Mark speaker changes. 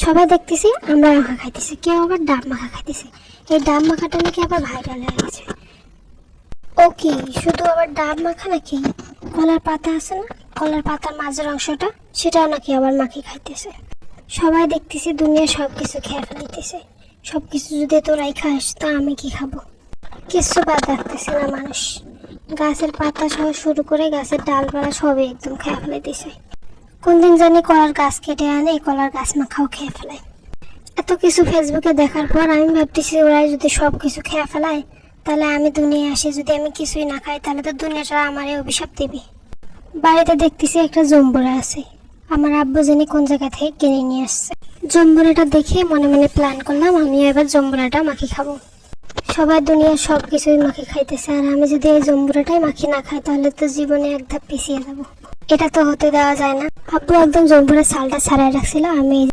Speaker 1: সবাই দেখতেছি আমরা মাখা খাইতেছি, কেউ আবার ডাব মাখা খাইতেছে। এই ডাব মাখাটা নাকি আবার ভাইরাল হয়ে গেছে। ও কি শুধু আবার ডাব মাখা নাকি? কলার পাতা আছে না, কলার পাতার মাঝের অংশটা, সেটাও নাকি আবার মাখি খাইতেছে। সবাই দেখতেছি দুনিয়া সবকিছু খেয়ে ফেলাইতেছে। সবকিছু যদি তোরাই খাস তা আমি কি খাবো? কিছু বাদ রাখতেছে না মানুষ। গাছের পাতা সহ শুরু করে গাছের ডালপালা সবই একদম খেয়ে ফেলাইতেছে। কোন দিন জানি কলার গাছ কেটে আনে কলার গাছ মাখাও খেয়ে ফেলায়। এত কিছু ফেসবুকে দেখার পর আমি ভাবতেছি ওরাই যদি সব কিছু খেয়ে ফেলায়, তাহলে আমি দুনিয়া আসি যদি আমি কিছুই না খাই, তাহলে তো দুনিয়াটা আমারে অভিশাপ দিবে। বাড়িতে দেখতেছি একটা জম্বুরা আছে, আমার আব্বু জানি কোন জায়গা থেকে কিনে নিয়ে আসছে। জম্বুরাটা দেখে মনে মনে প্ল্যান করলাম আমিও এবার জম্বুরাটা মাখি খাবো। সবাই দুনিয়ার সব কিছুই মাখি খাইতেছে, আর আমি যদি এই জম্বুরাটাই মাখি না খাই তাহলে তো জীবনে এক ধাপ পিছিয়ে যাবো। এটা তো হতে দেওয়া যায় না। আব্বু একদম জম্বুরের ছালটা ছাড়াই রাখছিল, আমি